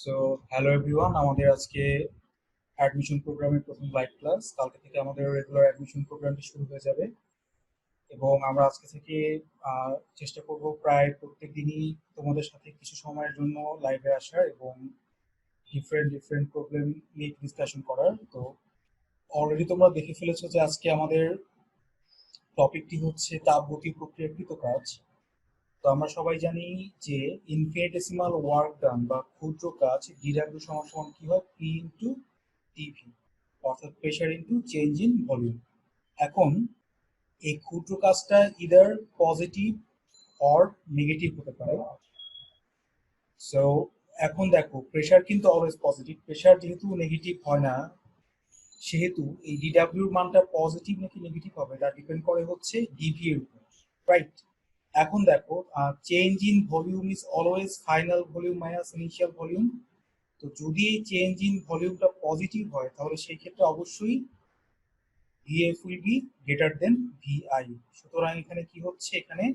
So hello everyone, আমাদের আজকে admission প্রোগ্রামের প্রথম লাইভ ক্লাস। কালকে থেকে আমাদের রেগুলার অ্যাডমিশন প্রোগ্রামটি শুরু হয়ে যাবে এবং আমরা আজকে থেকে চেষ্টা করব প্রায় প্রত্যেক দিনই তোমাদের সাথে কিছু সময়ের জন্য লাইভে আসার এবং ডিফারেন্ট ডিফারেন্ট প্রবলেম নিয়ে ডিসকাশন করার। তো অলরেডি তোমরা দেখে ফেলেছো যে আজকে আমাদের টপিকটি হচ্ছে তাপগতীয় প্রক্রিয়াকৃত কাজ। তো আমরা সবাই জানি যে ইনফিনিটেসিমাল ওয়ার্ক ডান বা ক্ষুদ্র কাজ ডিডাব্লিউ সমান সমান কি হয়, পি ইন্টু টিভি, অর্থাৎ pressure into change in volume. এখন এই ক্ষুদ্র কাজটা ইদার পজিটিভ অর নেগেটিভ হতে পারে। সো এখন দেখো, প্রেশার কিন্তু অলওয়েজ পজিটিভ, প্রেশার যেহেতু নেগেটিভ হয় না, সেহেতু এই ডিডাব্লিউর মানটা পজিটিভ নাকি নেগেটিভ হবে তা ডিপেন্ড করে হচ্ছে ডিভি এর উপর, রাইট? এখন দেখো, change in volume is always final volume minus initial volume. তো যদি এই চেঞ্জ ইন ভলিউমটা পজিটিভ হয় তাহলে সেই ক্ষেত্রে অবশ্যই VF will be greater than VI. সুতরাং এখানে কি হচ্ছে, এখানে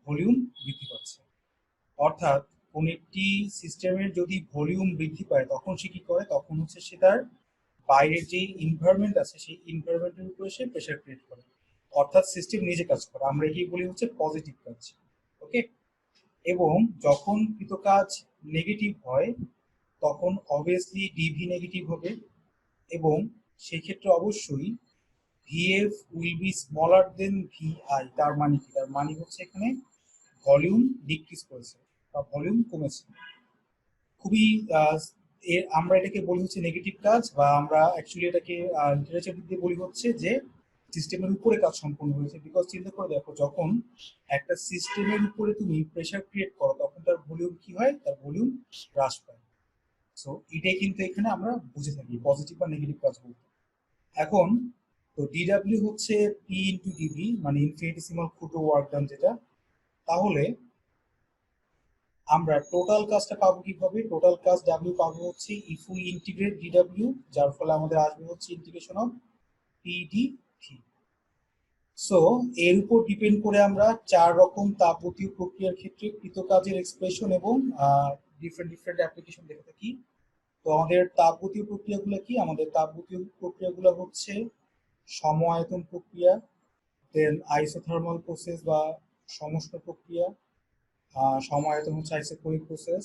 ভলিউম বৃদ্ধি পাচ্ছে। অর্থাৎ কোন একটি সিস্টেমের যদি ভলিউম বৃদ্ধি পায় তখন সে কি করে, তখন হচ্ছে সে তার বাইরের যে ইনভায়রনমেন্ট আছে সেই ইনভায়রনমেন্টের উপরে সে প্রেশার ক্রিয়েট করে, অর্থাৎ সিস্টেম নিজে কাজ করে। আমরা কি বলি হচ্ছে পজিটিভ কাজ। ওকে। এবং যখন কৃত কাজ নেগেটিভ হয় তখন অবভিয়াসলি ডিভি নেগেটিভ হবে এবং সেই ক্ষেত্রে অবশ্যই VF will be smaller than VI. তার মানে কি, তার মানে হচ্ছে এখানে ভলিউম ডিক্রিজ করেছে বা ভলিউম কমেছে। খুবই আমরা এটাকে বলি হচ্ছে নেগেটিভ কাজ, বা আমরা অ্যাকচুয়ালি এটাকে লিটারেচার দিক দিয়ে বলি হচ্ছে যে সিস্টেমের উপরে কাজ সম্পন্ন হয়েছে। বিকজ চিন্তা করে দেখো, যখন একটা সিস্টেমের উপরে তুমি প্রেশার ক্রিয়েট করো তখন তার ভলিউম কি হয়, তার ভলিউম হ্রাস পায়। সো এটাই কিন্তু এখানে আমরা বুঝে থাকি পজিটিভ বা নেগেটিভ কাজ বলতে। এখন তো ডিডাব্লিউ হচ্ছে পি ইন্টু ডিবি, মানে ইনফিনিটেসিমাল ক্ষুদ্র ওয়ার্ক ডান যেটা। তাহলে আমরা টোটাল কাজটা পাবো কিভাবে, টোটাল কাজ ডাব্লিউ পাবো হচ্ছে ইফ উই ইন্টিগ্রেট ডিডাব্লিউ, যার ফলে আমাদের আসবে হচ্ছে integration of PD V. So এর উপর ডিপেন্ড করে আমরা চার রকম তাপগতীয় প্রক্রিয়ার ক্ষেত্রে কৃত কাজের এক্সপ্রেশন এবং ডিফারেন্ট ডিফারেন্ট অ্যাপ্লিকেশন দেখে থাকি। তো আমাদের তাপগতীয় প্রক্রিয়াগুলো কি, আমাদের তাপগতীয় প্রক্রিয়াগুলো হচ্ছে সম আয়তন প্রক্রিয়া, দেন আইসোথার্মাল প্রসেস বা সমষ্ণ প্রক্রিয়া, সম আয়তন হচ্ছে আইসোকোরিক প্রসেস,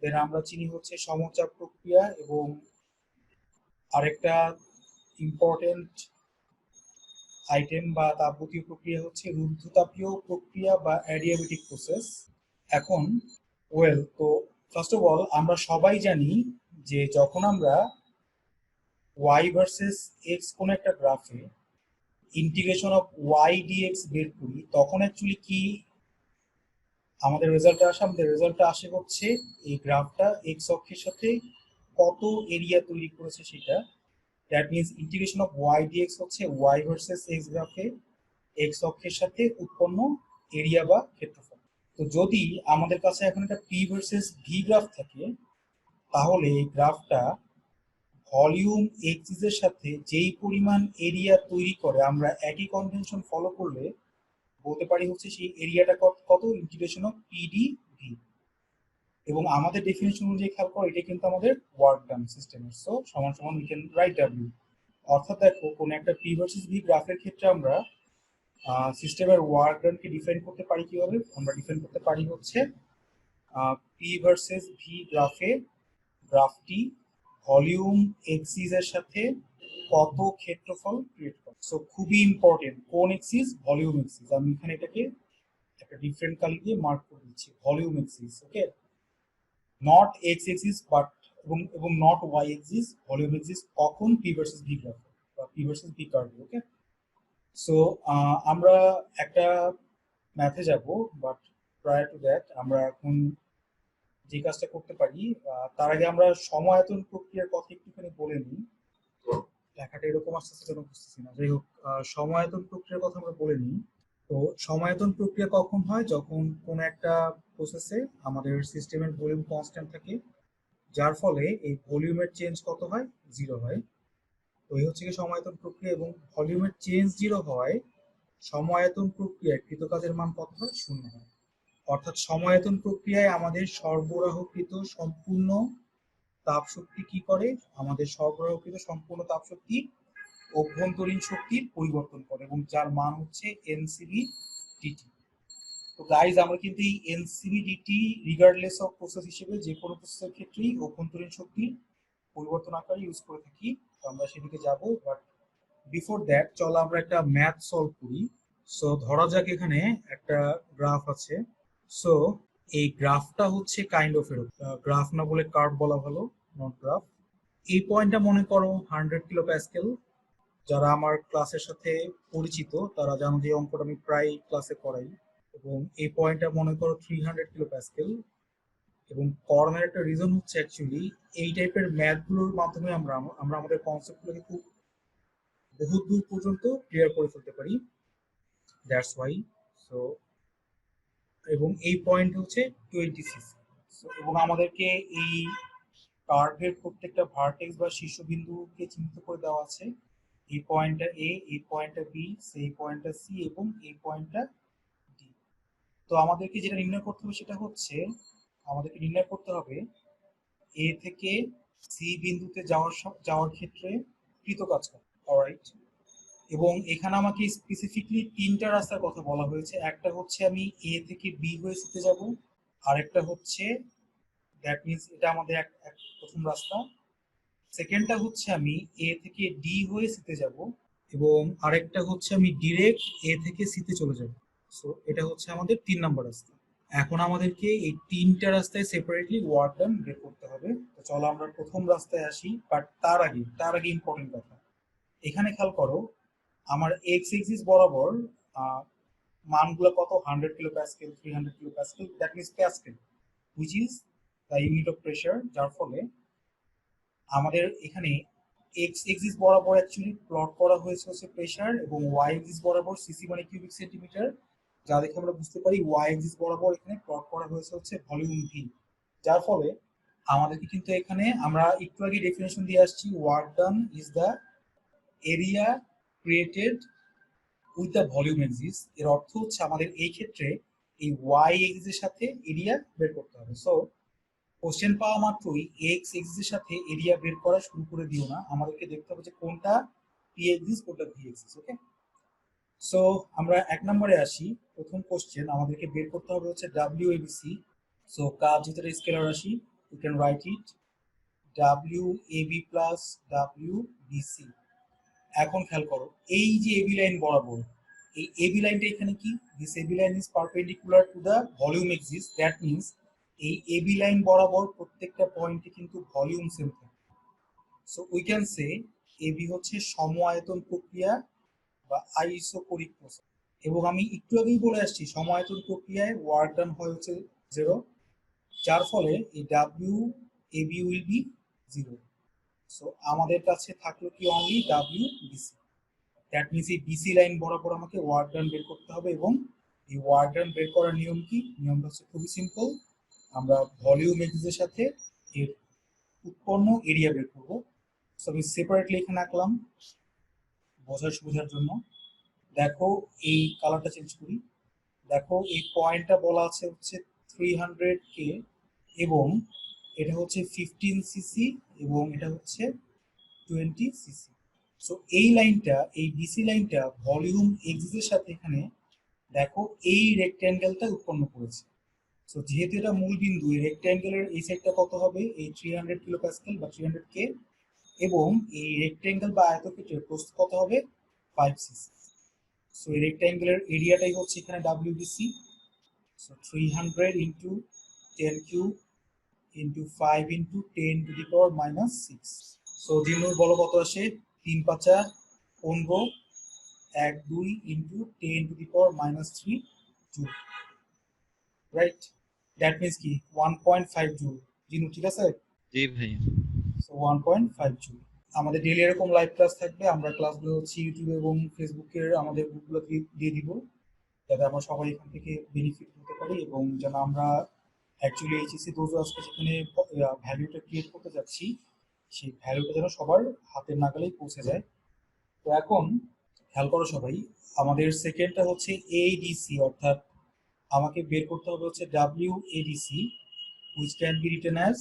দেন আমরা চিনি হচ্ছে সমচাপ প্রক্রিয়া, এবং আরেকটা ইম্পর্টেন্ট আইটেম বা তাপগতীয় প্রক্রিয়া হচ্ছে রুদ্ধতাপীয় প্রক্রিয়া বা অ্যাডিয়াবেটিক প্রসেস। এখন তো ফার্স্ট অফ অল আমরা সবাই জানি যে যখন আমরা ওয়াই ভার্সেস এক্স কোন একটা গ্রাফে ইন্টিগ্রেশন অফ ওয়াই ডিএক্স বের করি তখন অ্যাকচুয়ালি কি আমাদের রেজাল্টটা আসে, আমাদের রেজাল্টটা আসে হচ্ছে এই গ্রাফটা এক্স অক্ষের সাথে কত এরিয়া তৈরি করেছে সেটা। That means integration of Y DX হচ্ছে ওয়াই ভার্সেস এক্স গ্রাফে এক্স অক্ষের সাথে উৎপন্ন এরিয়া বা ক্ষেত্রফল। তো যদি আমাদের কাছে এখন একটা পি ভার্সেস ভি গ্রাফ থাকে তাহলে এই গ্রাফটা ভলিউম এক্সিস এর সাথে যেই পরিমাণ এরিয়া তৈরি করে আমরা একই কনভেনশন ফলো করলে বলতে পারি হচ্ছে সেই এরিয়াটা কত ইন্টিগ্রেশন অফ পিডি ভি। এবং আমাদের ডেফিনেশন অনুযায়ী খেয়াল করো, এটা কিন্তু আমাদের ওয়ার্ক ডান সিস্টেমের। সো সমান সমান উই ক্যান রাইট ডাব্লিউ। অর্থাৎ দেখো, কোন একটা পি ভার্সেস ভি গ্রাফের ক্ষেত্রে আমরা সিস্টেমের ওয়ার্ক ডানকে ডিফাইন করতে পারি কিভাবে, আমরা ডিফাইন করতে পারি হচ্ছে পি ভার্সেস ভি গ্রাফে গ্রাফটি ভলিউম এক্সিস এর সাথে কত ক্ষেত্রফল ক্রিয়েট করে। সো খুবই ইম্পর্টেন্ট, কোন এক্সিস, ভলিউম এক্সিস। আমি এখানে এটাকে একটা ডিফারেন্ট কালি দিয়ে মার্ক করে দিচ্ছি, volume axis. Okay, not X axis but এবং not Y axis, volume axis কখন, পি ভার্সেস ভি গ্রাফে বা পি ভার্সেস ভি কার্ভে। ওকে। সো আমরা একটা ম্যাথে যাব, বাট প্রায়ার টু দ্যাট আমরা এখন যে কাজটা করতে পারি, তার আগে আমরা সমায়তন প্রক্রিয়ার কথা একটুখানি বলে নিই। লেখাটা এরকম আসতেছে যেন বুঝতেছি না, যাই হোক, সমায়তন প্রক্রিয়ার কথা আমরা বলে নিই। তো সমায়তন প্রক্রিয়া কখন হয়, যখন কোন একটা প্রসেসে আমাদের সিস্টেমের ভলিউম কনস্ট্যান্ট থাকে, যার ফলে এই ভলিউমের চেঞ্জ কত হয়, জিরো হয়। তো এই হচ্ছে কি সমায়তন প্রক্রিয়া, এবং ভলিউমের চেঞ্জ জিরো হওয়ায় সমায়তন প্রক্রিয়ায় কৃত কাজের মান কত হয়, শূন্য হয়। অর্থাৎ সমায়তন প্রক্রিয়ায় আমাদের সরবরাহকৃত সম্পূর্ণ তাপ শক্তি কি করে, আমাদের সরবরাহকৃত সম্পূর্ণ তাপ শক্তি অভ্যন্তরীণ শক্তির পরিবর্তন করে এবং যার মান হচ্ছে এনসিবি ডিটি। তো গাইজ আমরা কিন্তু এই NCB DT regardless of process হিসেবে যে কোনো প্রসেসের ক্ষেত্রেই অভ্যন্তরীণ শক্তির পরিবর্তন আকারে ইউজ করে থাকি। তো আমরা সেদিকে যাব, বাট বিফোর দ্যাট চলো আমরা একটা ম্যাথ সলভ করি। সো ধরা যাক এখানে একটা গ্রাফ আছে। সো এই গ্রাফটা হচ্ছে কাইন্ড অফ এরকম, গ্রাফ না বলে কার্ভ বলা ভালো, নট গ্রাফ। এই পয়েন্টটা মনে করো 100 কিলো প্যাসকেল। যারা আমার ক্লাসের সাথে পরিচিত তারা জানো যে অঙ্কটা আমি প্রায় ক্লাসে করাই। এবং এই পয়েন্টটা মনে করো 300 কিলো প্যাসকেল। এবং করানোর একটা রিজন হচ্ছে অ্যাকচুয়ালি এই টাইপের ম্যাথ গুলোর মাধ্যমে আমরা আমরা আমাদের কনসেপ্টগুলোকে খুব বহু দূর পর্যন্ত ক্লিয়ার করে ফেলতে পারি, দ্যাটস ওয়াই। সো এবং এই পয়েন্ট হচ্ছে 26। এবং আমাদেরকে এই কার্ভের প্রত্যেকটা ভার্টেক্স বা শীর্ষবিন্দুকে চিহ্নিত করে দেওয়া আছে। এই পয়েন্টটা এ, এই পয়েন্টটা বি, সেই পয়েন্টটা সি এবং এই পয়েন্টটা ডি। তো আমাদেরকে যেটা নির্ণয় করতে হবে সেটা হচ্ছে আমাদেরকে নির্ণয় করতে হবে এ থেকে সি বিন্দুতে যাওয়ার ক্ষেত্রে কৃত কাজ করা। অলরাইট। এবং এখানে আমাকে স্পেসিফিকলি তিনটা রাস্তার কথা বলা হয়েছে। একটা হচ্ছে আমি এ থেকে বি হয়ে সিতে যাব, আরেকটা হচ্ছে দ্যাট মিনস এটা আমাদের প্রথম রাস্তা। সেকেন্ডটা হচ্ছে আমি এ থেকে ডি হয়ে সিতে যাব, এবং আরেকটা হচ্ছে আমি ডিরেক্ট এ থেকে সিতে চলে যাব। সো এটা হচ্ছে আমাদের 3 নম্বর রাস্তা। এখন আমাদেরকে এই তিনটা রাস্তায় সেপারেটলি ওয়ার্ক ডান বের করতে হবে। তো চলো আমরা প্রথম রাস্তায় আসি, বাট তার আগে ইম্পর্টেন্ট কথা। এখানে খেয়াল করো আমার এক্স এক্সিস বরাবর মানগুলো কত, 100 kilo Pascal, 300 kilo Pascal, that means Pascal, which is the unit of pressure. যার ফলে আমাদের এখানে এক্স এক্সিস বরাবর অ্যাকচুয়ালি প্লট করা হয়েছে হচ্ছে প্রেশার, এবং ওয়াই এক্সিস বরাবর সিসি মানে কিউবিক সেন্টিমিটার, যা দেখে আমরা বুঝতে পারি ওয়াই এক্সিস বরাবর এখানে প্লট করা হয়েছে হচ্ছে ভলিউম ভি। যার ফলে আমাদেরকে কিন্তু এখানে আমরা একটু আগে ডেফিনেশন দিয়ে আসছি, work done is the area created with the volume axis. এর অর্থ হচ্ছে আমাদের এই ক্ষেত্রে এই ওয়াই এক্সিস এর সাথে এরিয়া বের করতে হবে। সো কোশ্চেন পাওয়া মাত্রই এক্স এক্সিস এর সাথে এরিয়া বের করা শুরু করে দিও না, আমাদেরকে দেখতে হবে যে কোনটা পি এক্সিস কোনটা ভি এক্সিস। ওকে, সো আমরা 1 নম্বরে আসি। প্রথম কোশ্চেন আমাদেরকে বের করতে হবে হচ্ছে ডাব্লিউ এবিসি। সো কাজ যেটা স্কেলার রাশি, you can write it W AB plus W BC. এখন খেয়াল করো এই যে এবি লাইন বরাবর, এই এবি লাইনটা এখানে কি, this AB line is perpendicular to the volume axis. That means এই এবি লাইন বরাবর প্রত্যেকটা পয়েন্টে কিন্তু ভলিউম সেম থাকে। So we can say AB হচ্ছে সম আয়তন প্রক্রিয়া বা আইসোকোরিক প্রসেস। এবং আমি একটু আগেই বলে আসছি সম আয়তন প্রক্রিয়ায় ওয়ার্ক ডান হয় হচ্ছে 0, যার ফলে এই W AB will be 0। So আমাদের কাছে থাকলো কি only W BC. That means এই বিসি লাইন বরাবর আমাকে ওয়ার্ক ডান বের করতে হবে। এবং এই ওয়ার্ক ডান বের করার নিয়ম কি, নিয়মটা হচ্ছে খুবই সিম্পল। আমরা ভলিউম এক্সিসের সাথে এর উৎপন্ন এরিয়া বের করবো। সো আমি সেপারেটলি এখানে আঁকলাম বোঝার সুবিধার জন্য। দেখো এই কালারটা চেঞ্জ করি। দেখো এই পয়েন্টটা বলা আছে হচ্ছে 300 কে, এবং এটা হচ্ছে 15 সিসি, এবং এটা হচ্ছে 20 সিসি। সো এই লাইনটা, এই বিসি লাইনটা ভলিউম এক্সিসের সাথে এখানে দেখো এই রেক্ট্যাঙ্গেলটা উৎপন্ন করেছে। সো যেহেতু এটা মূল বিন্দু, এই রেক্ট্যাঙ্গেলের এই সাইডটা কত হবে, এই 300 কিলো প্যাসকেল বা 300 কে, এবং এই রেক্ট্যাঙ্গেল বা আয়তক্ষেত্রের প্রস্থ কত হবে, 5 সিসি। সো এই রেক্ট্যাঙ্গেলের এরিয়াটাই হচ্ছে এখানে WBC. So 300 into 10 cube into 5 into 10 to the power -6। So দ্বিগুণ বলো কত আসে, 3 5 15, 1 2 into 10 to the power -3 joule. Right, that means কি 1.5 জুল। জিনু ঠিক আছে? জি ভাইয়া। So 1.5 joule. আমাদের ডেইলি এরকম লাইভ ক্লাস থাকবে, আমরা ক্লাসগুলো হচ্ছে ইউটিউবে এবং ফেসবুকের আমাদের গ্রুপগুলো দিয়ে দিব, যাতে আমরা সবাই এখান থেকে বেনিফিট নিতে পারি, এবং যেন আমরা অ্যাকচুয়ালি এইচএসসি দোজ আজকে যেখানে ভ্যালুটা ক্রিয়েট করতে যাচ্ছি সেই ভ্যালুটা যেন সবার হাতের নাগালেই পৌঁছে যায়। তো এখন খেয়াল করো সবাই, আমাদের সেকেন্ডটা হচ্ছে এডিসি, অর্থাৎ আমাকে বের করতে হবে হচ্ছে WADC, which can be written as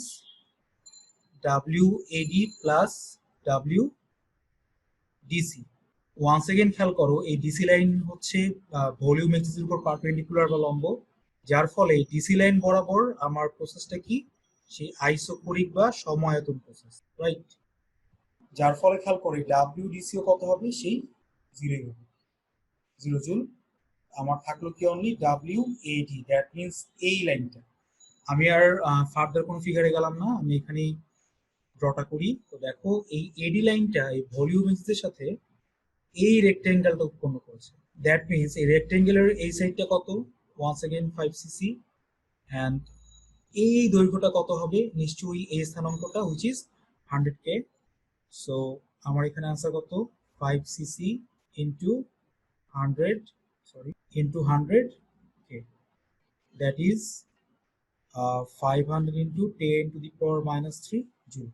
WAD plus WDC. Once again খেয়াল করো, এই ডিসি লাইন হচ্ছে ভলিউম এক্সিসের উপর পারপেন্ডিকুলার বা লম্ব, যার ফলে ডিসি লাইন বরাবর আমার প্রসেসটা কি, সেই আইসোকোরিক বা সমায়তন প্রসেস, রাইট? যার ফলে খেয়াল করে WDCও কত হবে, সেই 0 হবে, 0 জুল। আমার থাকলো কি অনলি WAD, দ্যাট মিনস এই লাইনটা। আমি আর ফার্দার কোনো ফিগারে গেলাম না, আমি এখানেই ড্রটা করি। তো দেখো এই এডি লাইনটা এই ভলিউম এক্সিসের সাথে এই রেক্টেঙ্গেলটা উৎপন্ন করেছে। দ্যাট মিনস এই রেক্টেঙ্গেলের এই সাইডটা কত, ওয়ান্স अगेन 5 সিসি, এন্ড এই দৈর্ঘ্যটা কত হবে, নিশ্চয়ই এই স্থানাঙ্কটা হুইচ ইজ 100K। সো আমার এখানে आंसर কত, 5 cc into 100, sorry, into 100K, that is 500 into 10 to the power -3 joule.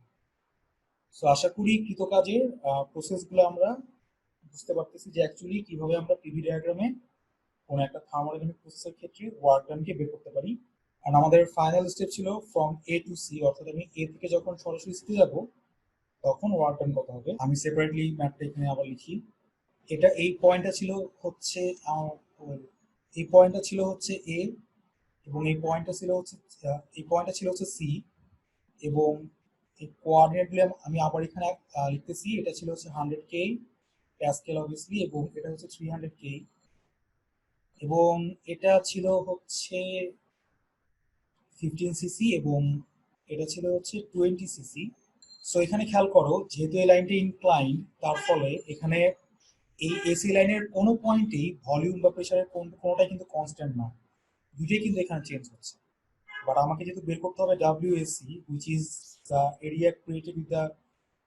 So আশা করি কৃতকাজের প্রসেসগুলো আমরা বুঝতে পারতেছি যে অ্যাকচুয়ালি কিভাবে আমরা পিভি ডায়াগ্রামে কোন একটা থার্মোডাইনামিক প্রসেসের ক্ষেত্রে ওয়ার্ক ডানকে বের করতে পারি। আর আমাদের ফাইনাল স্টেপ ছিল ফ্রম এ টু সি, অর্থাৎ আমি এ থেকে যখন সরাসরি সিতে যাব তখন ওয়ার্ক ডান কত হবে। আমি সেপারেটলি ম্যাথটা এখানে আবার লিখি। এটা এই পয়েন্টটা ছিল হচ্ছে এই পয়েন্টটা ছিল হচ্ছে এ, এবং এই পয়েন্টটা ছিল হচ্ছে সি, এবং এই কোঅর্ডিনেটগুলো আমি আবার এখানে লিখতেছি। এটা ছিল হচ্ছে 100K প্যাসকেল অবভিয়াসলি, এবং এটা হচ্ছে 300K, এবং এটা ছিল হচ্ছে 15 সিসি, এবং এটা ছিল হচ্ছে 20 সিসি। সো এখানে খেয়াল করো, যেহেতু এই লাইনটা ইনক্লাইন, তার ফলে এখানে এই এসি লাইনের কোনো পয়েন্টেই ভলিউম বা প্রেশারের কোনোটাই কিন্তু কনস্ট্যান্ট না, দুটোই কিন্তু এখানে চেঞ্জ হচ্ছে। বাট আমাকে যেহেতু বের করতে হবে WAC, which is the area created with the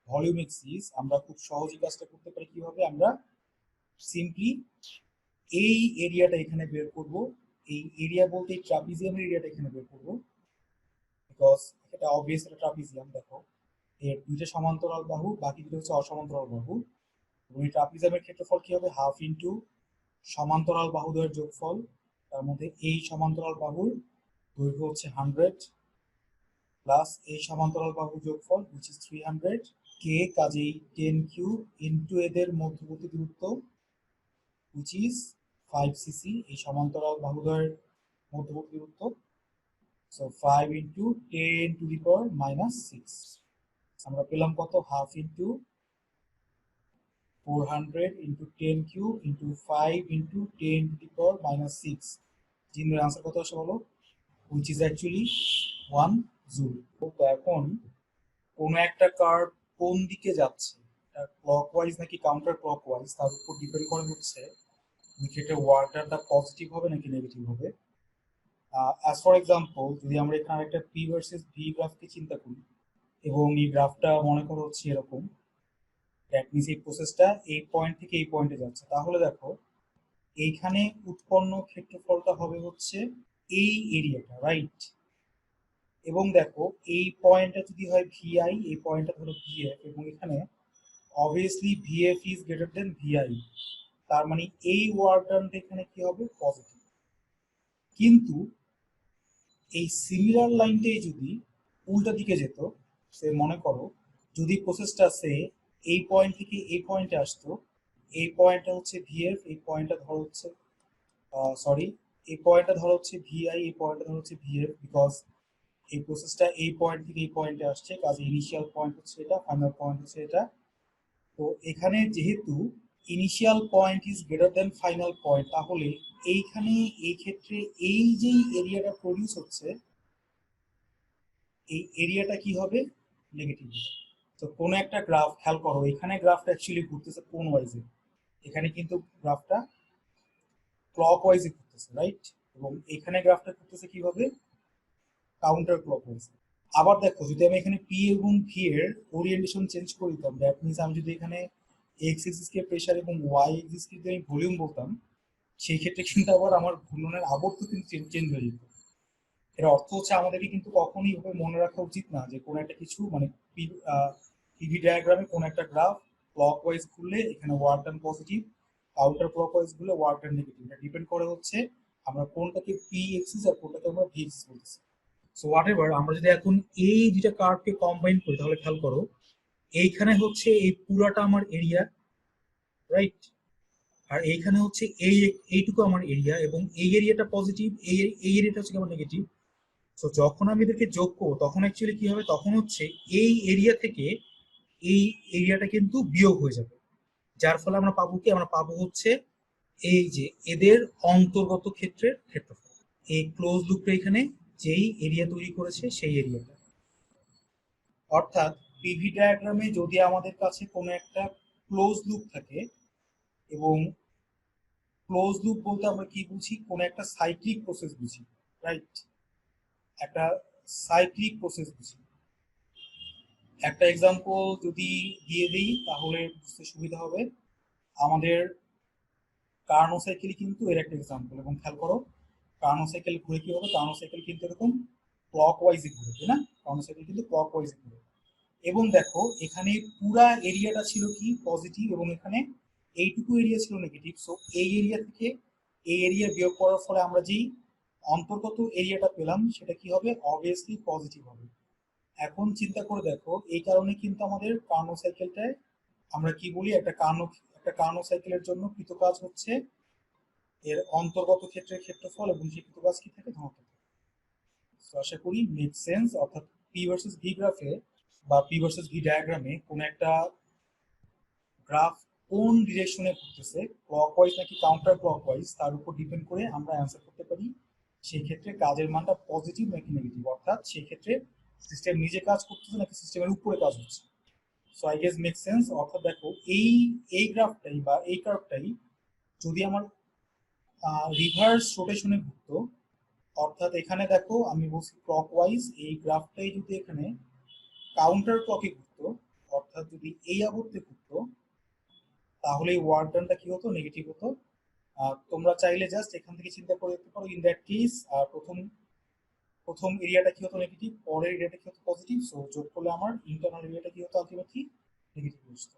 volume axis, আমরা খুব সহজেই কাজটা করতে পারি কিভাবে, আমরা সিম্পলি এই এরিয়াটা এখানে বের করব। এই এরিয়া বলতে এই ট্রাপিজিয়ামের এরিয়াটা এখানে বের করব, বিকজ এটা অবভিয়াস একটা ট্রাপিজিয়াম। দেখো এর দুইটা সমান্তরাল বাহু, বাকি দুটো হচ্ছে অসমান্তরাল বাহু, এবং এই ট্রাপিজিয়ামের ক্ষেত্রফল কি হবে, হাফ ইন্টু সমান্তরাল বাহুদ্বয়ের যোগফল, তার মধ্যে এই সমান্তরাল বাহুর দৈর্ঘ্য হচ্ছে 100 প্লাস এই সমান্তরাল বাহুর যোগফল হুইচ ইজ 300 কে, কাজেই 10Q ইন্টু এদের মধ্যবর্তী দূরত্ব which is 5 সিসি, এই সমান্তরাল বাহুদ্বয়ের মধ্যবর্তী দূরত্ব। So 5 into 10 to the power -6, আমরা পেলাম কত, half into 400 into 10Q into 5 into 10 to the power -6। জিনের আনসার কত আসে বলো, which is actually 1 জুল। তো এখন কোন একটা কার্ভ কোন দিকে যাচ্ছে, ক্লকওয়াইজ নাকি কাউন্টার ক্লকওয়াইজ, তার উপর ডিপেন্ড করে হচ্ছে ক্ষেত্রে ওয়ার্কটা পজিটিভ হবে নাকি নেগেটিভ হবে। অ্যাজ ফর এক্সাম্পল, যদি আমরা এখানে একটা পি ভার্সেস ভি গ্রাফকে চিন্তা করি, এবং এই গ্রাফটা মনে করো হচ্ছে এরকম, দ্যাট মিনস এই প্রসেসটা এই পয়েন্ট থেকে এই পয়েন্টে যাচ্ছে, তাহলে দেখো এইখানে উৎপন্ন ক্ষেত্রফলটা হবে হচ্ছে এই এরিয়াটা, রাইট? এবং দেখো এই পয়েন্টটা যদি হয় ভিআই, এই পয়েন্টটা ধরো ভিএফ, এবং এখানে obviously VF is greater than VI, তার মানে এই ওয়ার্ক ডানটা এখানে কি হবে, পজিটিভ। কিন্তু এই সিমিলার লাইনটাই যদি উল্টা দিকে যেত, সে মনে করো যদি প্রসেসটা সে এই পয়েন্ট থেকে এই পয়েন্টে আসতো, এই পয়েন্টটা হচ্ছে ভিএফ, এই পয়েন্টটা ধরো হচ্ছে সরি, এই পয়েন্টটা ধরো হচ্ছে ভিআই, এই পয়েন্টটা ধরো হচ্ছে ভিএফ, বিকজ এই প্রসেসটা এই পয়েন্ট থেকে এই পয়েন্টে আসছে, কাজে ইনিশিয়াল পয়েন্ট হচ্ছে এটা, ফাইনাল পয়েন্ট হচ্ছে এটা। তো এখানে যেহেতু initial point is greater than final point, তাহলে এইখানে এই ক্ষেত্রে এই যে এরিয়াটা প্রডিউস হচ্ছে, এই এরিয়াটা কি হবে, নেগেটিভ হবে। তো কোনো একটা গ্রাফ খেয়াল করো, এখানে গ্রাফটা অ্যাকচুয়ালি ঘুরতেছে কোন ওয়াইজে, এখানে কিন্তু গ্রাফটা ক্লক ওয়াইজে ঘুরতেছে, রাইট? এবং এখানে গ্রাফটা ঘুরতেছে কিভাবে, কাউন্টার ক্লক ওয়াইজ। আবার দেখো, যদি আমি এখানে পি এবং ভি এর ওরিয়েন্টেশন চেঞ্জ করে দিতাম, দ্যাট মিনস আমি যদি এখানে এক্স এক্সিসকে প্রেসার এবং ওয়াই এক্সিসকে যদি আমি ভলিউম বলতাম, সেই ক্ষেত্রে কিন্তু আবার আমার ঘূর্ণনের আবর্ত কিন্তু চেঞ্জ হয়ে যেত। এর অর্থ হচ্ছে আমাদেরকে কিন্তু কখনোই ভাবে মনে রাখা উচিত না যে কোনো একটা কিছু মানে পিভি ডায়াগ্রামে কোনো একটা গ্রাফ ক্লক ওয়াইজ ঘুরলে এখানে work done positive, counter clock wise ঘুরলে ওয়ার্ক ডান নেগেটিভ। এটা ডিপেন্ড করে হচ্ছে আমরা কোনটাকে পি এক্সিস আর কোনটাকে আমরা ভি এক্সিস বলতেছি। সো হোয়াট এভার, আমরা যদি এখন এই দুইটা কার্ভকে কম্বাইন করি তাহলে খেয়াল করো এইখানে হচ্ছে এই পুরাটা আমার এরিয়া, রাইট? আর এইখানে হচ্ছে এইটুকু আমার এরিয়া, এবং এই এরিয়াটা পজিটিভ, এই এরিয়াটা হচ্ছে আমার নেগেটিভ। সো যখন আমি এদেরকে যোগ করবো তখন অ্যাকচুয়ালি কি হবে, তখন হচ্ছে এই এরিয়া থেকে এই এরিয়াটা কিন্তু বিয়োগ হয়ে যাবে, যার ফলে আমরা পাবো কি, আমরা পাবো হচ্ছে এই যে এদের অন্তর্গত ক্ষেত্রের ক্ষেত্রফল, এই ক্লোজ লুপটা এখানে যেই এরিয়া তৈরি করেছে সেই এরিয়াটা। অর্থাৎ পিভি ডায়াগ্রামে যদি আমাদের কাছে কোনো একটা ক্লোজ লুপ থাকে, এবং ক্লোজ লুপ বলতে আমরা কি বুঝি, কোনো একটা সাইক্লিক প্রসেস বুঝি, রাইট? একটা সাইক্লিক প্রসেস বুঝি। একটা এক্সাম্পল যদি দিয়ে দিই তাহলে বুঝতে সুবিধা হবে। আমাদের কার্নো সাইকেল কিন্তু এর একটা এক্সাম্পল, এবং খেয়াল করো কার্নো সাইকেল ঘুরে কি হবে, কার্নো সাইকেল কিন্তু এরকম ক্লক ওয়াইজে ঘুরে, তাই না? কার্নো সাইকেল কিন্তু ক্লক ওয়াইজে ঘুরে। এবং দেখো এখানে পুরা এরিয়াটা ছিল কি পজিটিভ, এবং এখানে এইটুকু এরিয়া ছিল নেগেটিভ। সো এই এরিয়া থেকে এই এরিয়া বিয়োগ করার ফলে আমরা যেই অন্তর্গত এরিয়াটা পেলাম সেটা কি হবে, অবভিয়াসলি পজিটিভ হবে। এখন চিন্তা করে দেখো, এই কারণে কিন্তু আমাদের কার্নো সাইকেলটায় আমরা কি বলি, একটা কার্নো সাইকেলের জন্য কৃতকাজ হচ্ছে এর অন্তর্গত ক্ষেত্রের ক্ষেত্রফল, এবং সেই কৃতকাজ কি থাকে, ধনাত্মক থাকে। তো আশা করি মেক সেন্স। অর্থাৎ পি ভার্সেস ভি গ্রাফে বা পি ভার্সেস ভি ডায়াগ্রামে কোন একটা গ্রাফ কোন ডিরেকশনে ঘুরতেছে, ক্লকওয়াইজ নাকি কাউন্টার ক্লকওয়াইজ, তার উপর ডিপেন্ড করে আমরা অ্যান্সার করতে পারি সেই ক্ষেত্রে কাজের মানটা পজিটিভ নাকি নেগেটিভ, অর্থাৎ সেই ক্ষেত্রে সিস্টেম নিজে কাজ করতেছে নাকি সিস্টেমের উপরে কাজ হচ্ছে। So I guess make sense. অর্থাৎ দেখো এই এই গ্রাফটাই বা এই কার্ভটাই যদি আমার রিভার্স রোটেশনে ঘুরতো, অর্থাৎ এখানে দেখো আমি বলছি ক্লকওয়াইজ, এই গ্রাফটাই যদি এখানে কাউন্টার ক্লকে ঘুরতো, অর্থাৎ যদি এই আবর্তে ঘুরতো, তাহলে এই ওয়ার্ক ডানটা কি হতো, নেগেটিভ হতো। তোমরা চাইলে জাস্ট এখান থেকে চিন্তা করে দেখতে পারো, ইন দ্যাট কেস প্রথম প্রথম এরিয়াটা কি হতো, নেগেটিভ, পরের এরিয়াটা কি হতো, পজিটিভ। সো যোগ করলে আমার ইন্টারনাল এরিয়াটা কি হতো, আলটিমেটলি নেগেটিভ আসতো।